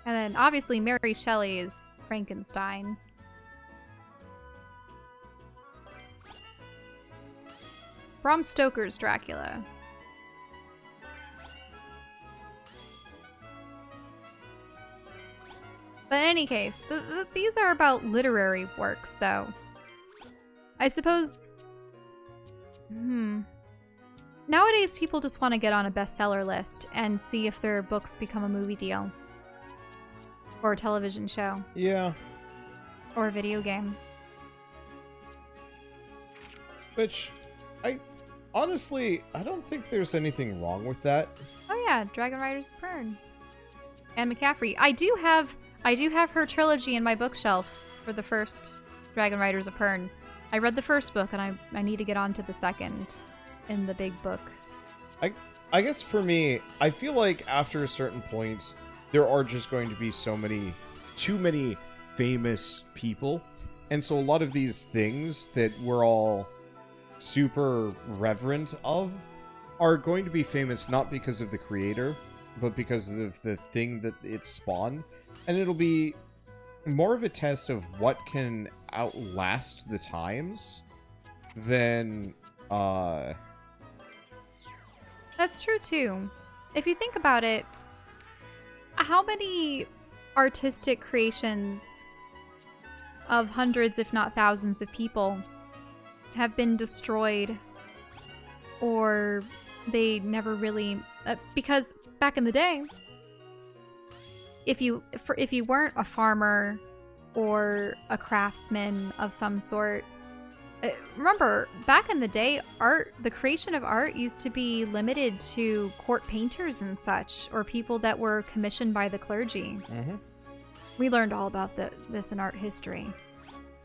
And then, obviously, Mary Shelley is Frankenstein. Bram Stoker's Dracula. But in any case, these are about literary works, though. I suppose... Nowadays, people just want to get on a bestseller list and see if their books become a movie deal. Or a television show. Yeah. Or a video game. Which, honestly, I don't think there's anything wrong with that. Oh yeah, Dragon Riders of Pern. Anne McCaffrey. I do have her trilogy in my bookshelf for the first Dragon Riders of Pern. I read the first book, and I need to get on to the second in the big book. I guess for me, I feel like after a certain point, there are just going to be too many famous people. And so a lot of these things that we're all super reverent of are going to be famous not because of the creator, but because of the thing that it spawned. And it'll be more of a test of what can outlast the times than, That's true, too. If you think about it, how many artistic creations of hundreds, if not thousands of people have been destroyed, or they never really... because back in the day, if you weren't a farmer or a craftsman of some sort, remember, back in the day, the creation of art used to be limited to court painters and such, or people that were commissioned by the clergy. Mm-hmm. We learned all about this in art history.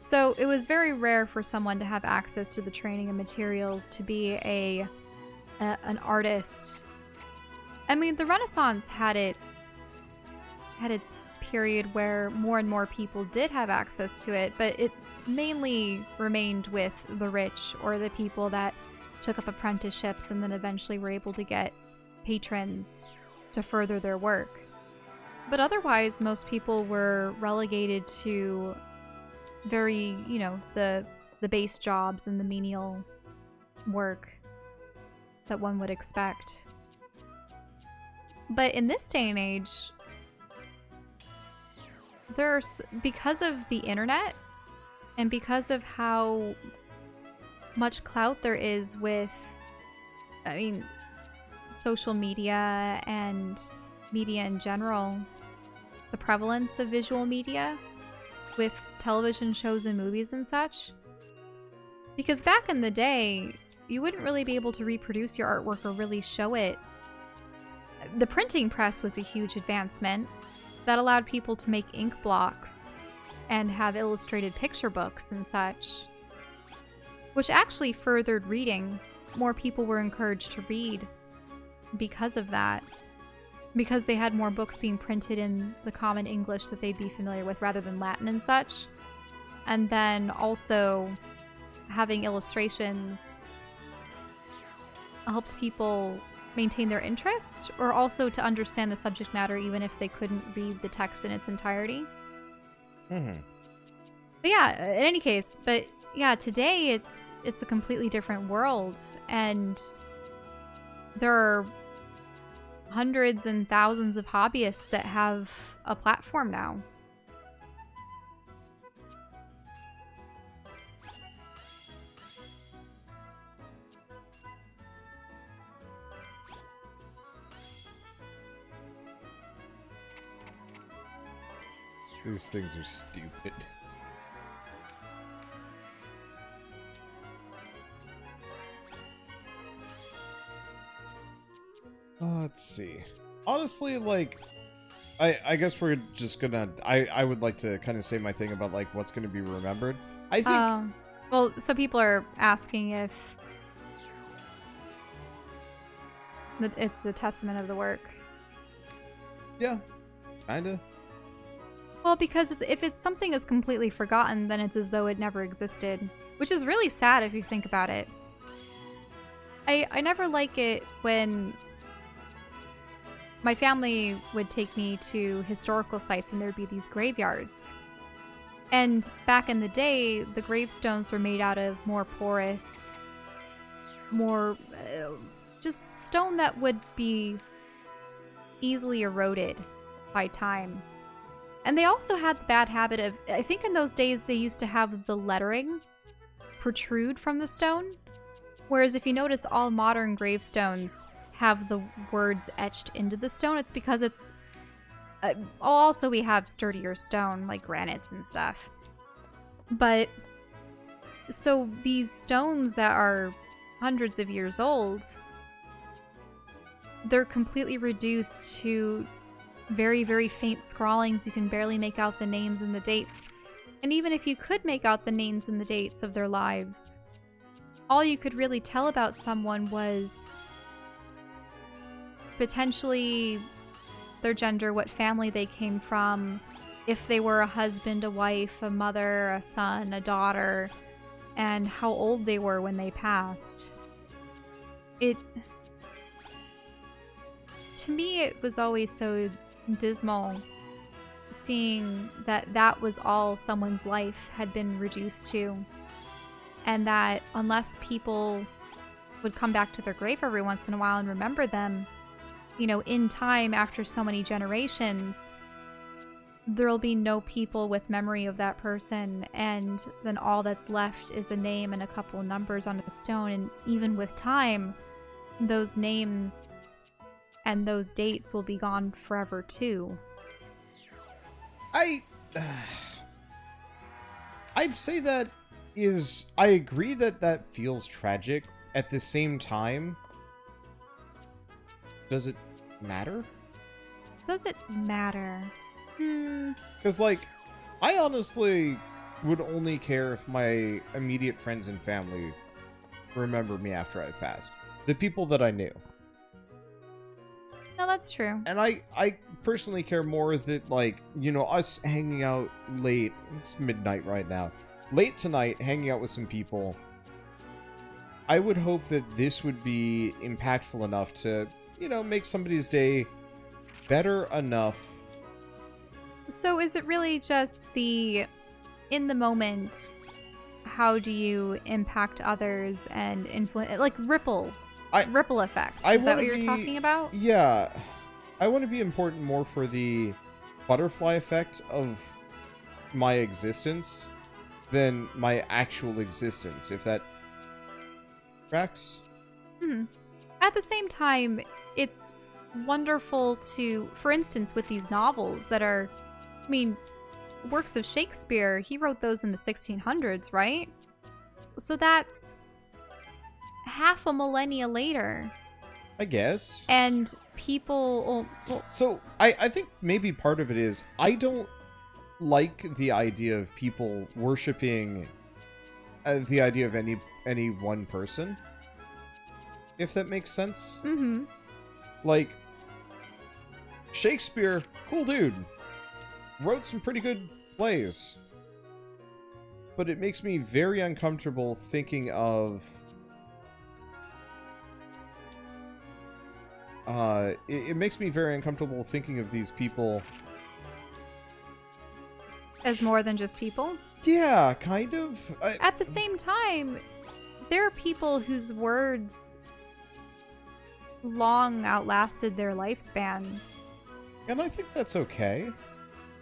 So it was very rare for someone to have access to the training and materials to be an artist. I mean, the Renaissance had its period where more and more people did have access to it, but it mainly remained with the rich or the people that took up apprenticeships and then eventually were able to get patrons to further their work. But otherwise, most people were relegated to very, the base jobs and the menial work that one would expect. But in this day and age, because of the internet and because of how much clout there is with, social media and media in general, the prevalence of visual media with television shows and movies and such. Because back in the day, you wouldn't really be able to reproduce your artwork or really show it. The printing press was a huge advancement that allowed people to make ink blocks and have illustrated picture books and such, which actually furthered reading. More people were encouraged to read because of that, because they had more books being printed in the common English that they'd be familiar with rather than Latin and such. And then also having illustrations helps people maintain their interest, or also to understand the subject matter even if they couldn't read the text in its entirety. Mm-hmm. But yeah, in any case, today it's a completely different world, and there are hundreds and thousands of hobbyists that have a platform now. These things are stupid. Let's see. Honestly, like, I guess we're just gonna... I would like to kind of say my thing about, like, what's gonna be remembered. I think... Well, so people are asking if it's the testament of the work. Yeah, kinda. Well, because if it's something is completely forgotten, then it's as though it never existed. Which is really sad if you think about it. I never like it when my family would take me to historical sites and there'd be these graveyards. And back in the day, the gravestones were made out of more porous, more just stone that would be easily eroded by time. And they also had the bad habit of, I think in those days they used to have the lettering protrude from the stone. Whereas if you notice, all modern gravestones have the words etched into the stone. It's because it's... also, we have sturdier stone, like granites and stuff. But... So these stones that are hundreds of years old, they're completely reduced to very, very faint scrawlings. You can barely make out the names and the dates. And even if you could make out the names and the dates of their lives, all you could really tell about someone was potentially their gender, what family they came from, if they were a husband, a wife, a mother, a son, a daughter, and how old they were when they passed. To me, it was always so dismal seeing that that was all someone's life had been reduced to. And that unless people would come back to their grave every once in a while and remember them, you know, in time, after so many generations, there'll be no people with memory of that person, and then all that's left is a name and a couple of numbers on a stone. And even with time, those names and those dates will be gone forever too. I'd say that is... I agree that that feels tragic. At the same time, does it matter? Does it matter? Because, like, I honestly would only care if my immediate friends and family remember me after I passed. The people that I knew. No, that's true. And I personally care more that, like, you know, us hanging out late, it's midnight right now, late tonight, hanging out with some people, I would hope that this would be impactful enough to, you know, make somebody's day better enough. So is it really just in the moment, how do you impact others and influence, like ripple effects? Is that what you're talking about? Yeah. I want to be important more for the butterfly effect of my existence than my actual existence, if that tracks. At the same time, it's wonderful to, for instance, with these novels that are, I mean, works of Shakespeare, he wrote those in the 1600s, right? So that's half a millennia later. I guess. And people... So, I think maybe part of it is, I don't like the idea of people worshipping the idea of any one person. If that makes sense. Mm-hmm. Like, Shakespeare, cool dude. Wrote some pretty good plays. But it makes me very uncomfortable thinking of... it makes me very uncomfortable thinking of these people... As more than just people? Yeah, kind of. At the same time, there are people whose words long outlasted their lifespan. And I think that's okay.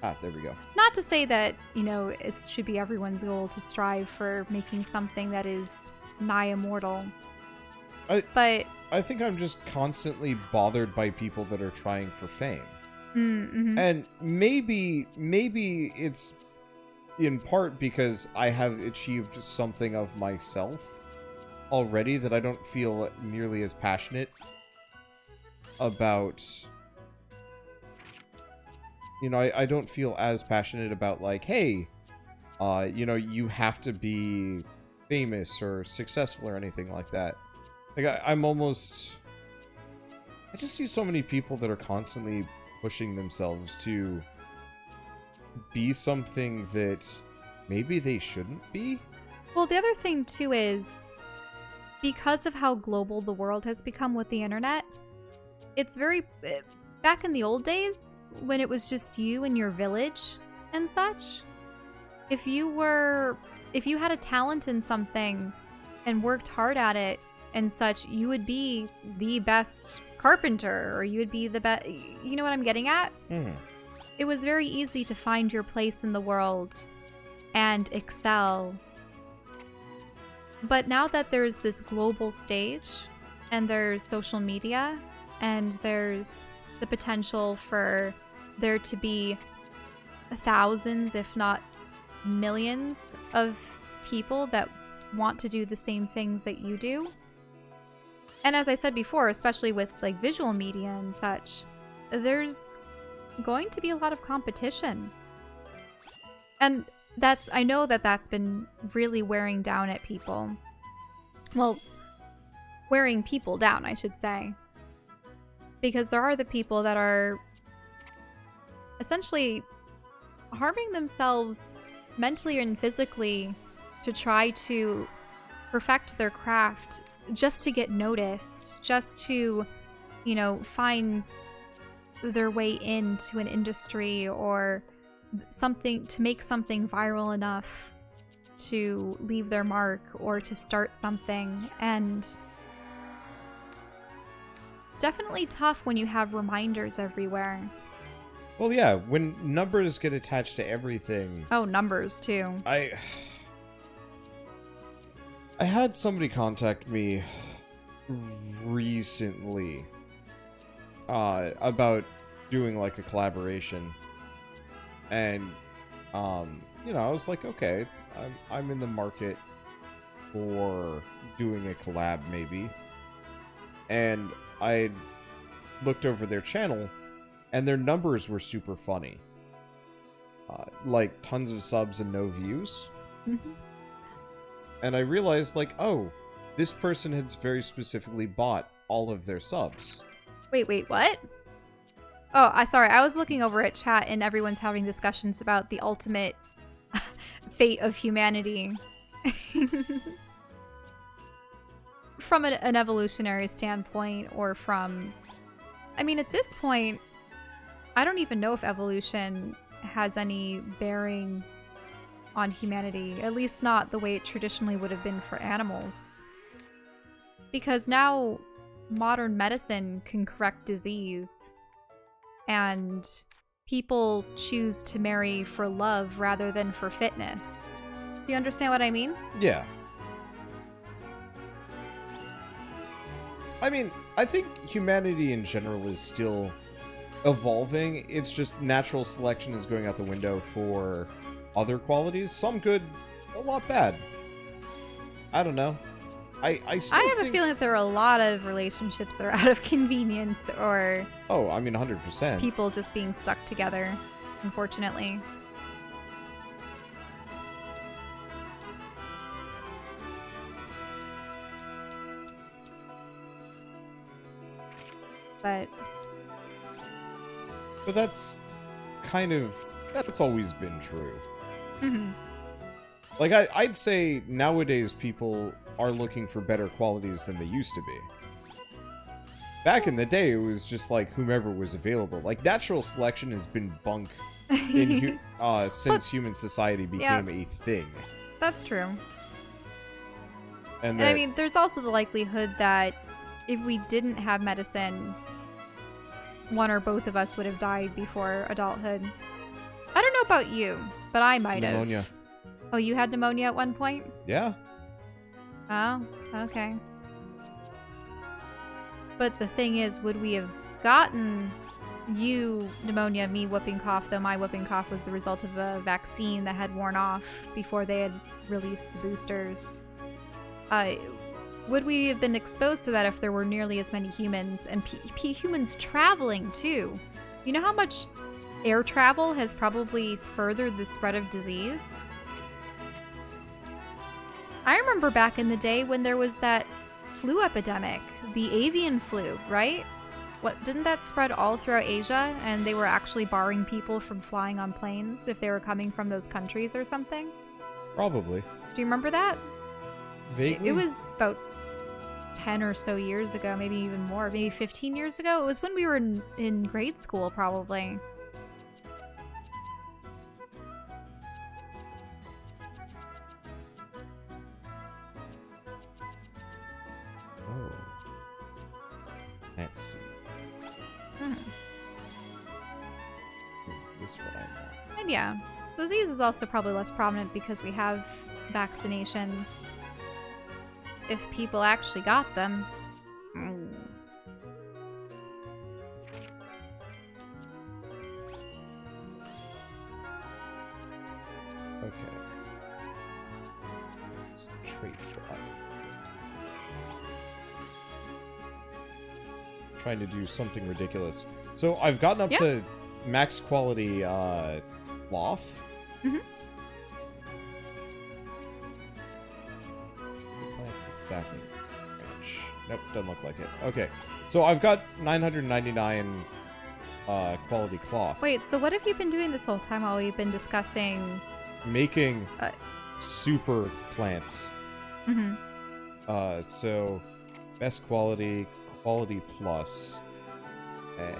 Ah, there we go. Not to say that, you know, it should be everyone's goal to strive for making something that is nigh immortal. But I think I'm just constantly bothered by people that are trying for fame. Mm-hmm. And maybe it's in part because I have achieved something of myself already that I don't feel nearly as passionate about... You know, I don't feel as passionate about, like, hey, you know, you have to be famous or successful or anything like that. Like, I'm almost... I just see so many people that are constantly pushing themselves to be something that maybe they shouldn't be. Well, the other thing, too, is because of how global the world has become with the internet, it's very... Back in the old days, when it was just you and your village and such, if you had a talent in something and worked hard at it and such, you would be the best carpenter, or you would be the best... You know what I'm getting at? It was very easy to find your place in the world and excel. But now that there's this global stage, and there's social media, and there's the potential for there to be thousands, if not millions, of people that want to do the same things that you do. And as I said before, especially with like visual media and such, there's going to be a lot of competition. And I know that that's been really wearing down at people. Well, wearing people down, I should say. Because there are the people that are essentially harming themselves mentally and physically to try to perfect their craft just to get noticed, just to, you know, find their way into an industry or something, to make something viral enough to leave their mark or to start something. And it's definitely tough when you have reminders everywhere. Well, yeah, when numbers get attached to everything... Oh, numbers, too. I had somebody contact me recently about doing, like, a collaboration. And, you know, I was like, okay, I'm in the market for doing a collab, maybe. And I looked over their channel, and their numbers were super funny. Like, tons of subs and no views. Mm-hmm. And I realized, like, oh, this person has very specifically bought all of their subs. Wait, what? Oh, sorry, I was looking over at chat and everyone's having discussions about the ultimate fate of humanity. From an evolutionary standpoint, or from... I mean, at this point, I don't even know if evolution has any bearing on humanity. At least not the way it traditionally would have been for animals. Because now, modern medicine can correct disease. And people choose to marry for love rather than for fitness. Do you understand what I mean? Yeah. I mean, I think humanity in general is still evolving. It's just natural selection is going out the window for other qualities. Some good, a lot bad. I don't know. I have a feeling that there are a lot of relationships that are out of convenience, or... Oh, I mean, 100%. People just being stuck together, unfortunately. But that's kind of... That's always been true. Mm-hmm. Like, I'd say nowadays people are looking for better qualities than they used to be. Back in the day, it was just like whomever was available. Like, natural selection has been bunk since human society became a thing. That's true. And I mean, there's also the likelihood that if we didn't have medicine, one or both of us would have died before adulthood. I don't know about you, but I might have. Pneumonia. Oh, you had pneumonia at one point? Yeah. Oh, okay. But the thing is, would we have gotten you pneumonia, me whooping cough, though my whooping cough was the result of a vaccine that had worn off before they had released the boosters? would we have been exposed to that if there were nearly as many humans and humans traveling too? You know how much air travel has probably furthered the spread of disease? I remember back in the day when there was that flu epidemic, the avian flu, right? What, didn't that spread all throughout Asia and they were actually barring people from flying on planes if they were coming from those countries or something? Probably. Do you remember that? Vaguely? It was about 10 or so years ago, maybe even more, maybe 15 years ago. It was when we were in grade school, probably. Oh. Let's see. Is this what I want? And yeah, disease is also probably less prominent because we have vaccinations. If people actually got them. Okay. Some traits that I'm trying to do something ridiculous. So I've gotten up to max quality cloth. Mm-hmm. Plants the sapling branch. Nope, doesn't look like it. Okay, so I've got 999 quality cloth. Wait, so what have you been doing this whole time while we've been discussing... Making super plants. Mm-hmm. So best quality, quality plus, and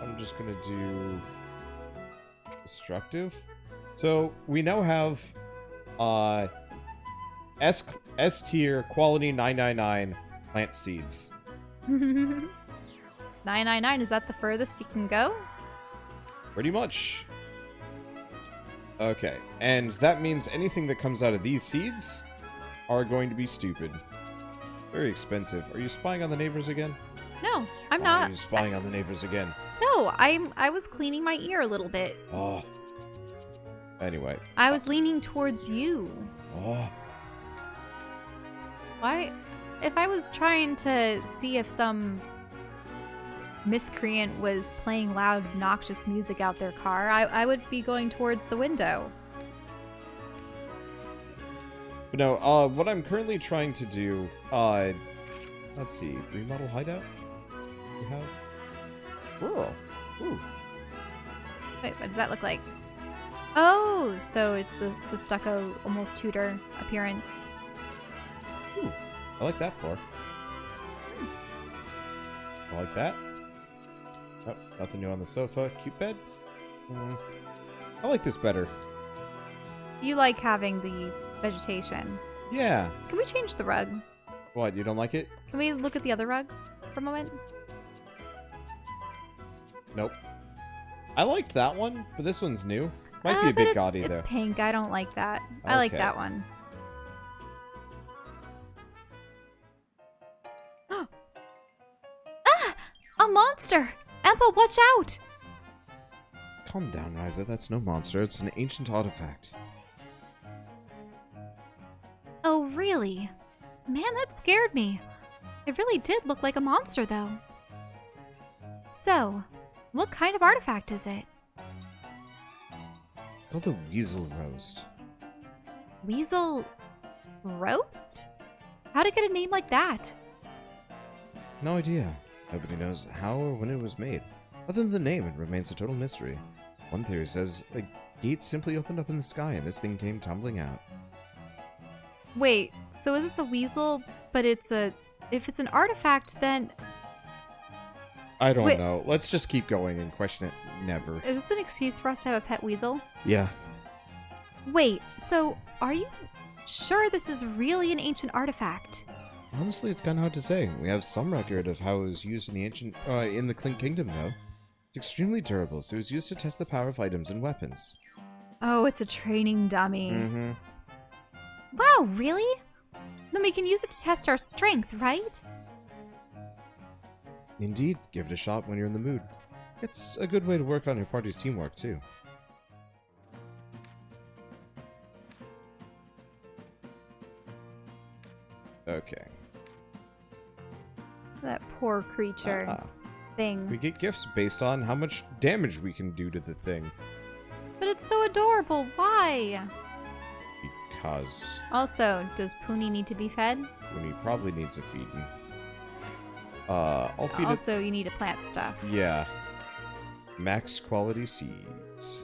I'm just gonna do destructive. So we now have S tier quality 999 plant seeds. 999, is that the furthest you can go? Pretty much. Okay, and that means anything that comes out of these seeds are going to be stupid. Very expensive. Are you spying on the neighbors again? No, I'm not. Are you spying on the neighbors again? No, I was cleaning my ear a little bit. Oh. Anyway. I was leaning towards you. Oh. Why? If I was trying to see if some miscreant was playing loud, obnoxious music out their car, I would be going towards the window. But no, what I'm currently trying to do, let's see, remodel hideout? We have? Rural. Ooh. Wait, what does that look like? Oh, so it's the stucco, almost Tudor appearance. Ooh, I like that floor. I like that. Oh, nothing new on the sofa. Cute bed. I like this better. You like having the vegetation. Yeah. Can we change the rug? What, you don't like it? Can we look at the other rugs for a moment? Nope. I liked that one, but this one's new. Might be a bit gaudy, though. It's pink. I don't like that. I like Okay. that one. Ah! A monster! Empa, watch out! Calm down, Ryza. That's no monster. It's an ancient artifact. Oh, really? Man, that scared me. It really did look like a monster, though. So, what kind of artifact is it? It's called a weasel roast. Weasel roast? How'd it get a name like that? No idea. Nobody knows how or when it was made. Other than the name, it remains a total mystery. One theory says a gate simply opened up in the sky and this thing came tumbling out. Wait, so is this a weasel, but if it's an artifact, then... I don't Wait. know. Let's just keep going and question it. Never. Is this an excuse for us to have a pet weasel? Yeah. Wait, so are you sure this is really an ancient artifact? Honestly, it's kind of hard to say. We have some record of how it was used in the Clink Kingdom, though. It's extremely durable, so it was used to test the power of items and weapons. Oh, it's a training dummy. Mm-hmm. Wow, really? Then we can use it to test our strength, right? Indeed, give it a shot when you're in the mood. It's a good way to work on your party's teamwork, too. Okay. That poor creature thing. We get gifts based on how much damage we can do to the thing. But it's so adorable. Why? Because Also, does Puni need to be fed? Puni probably needs a feeding. I'll feed it. Also, you need to plant stuff. Yeah. Max quality seeds.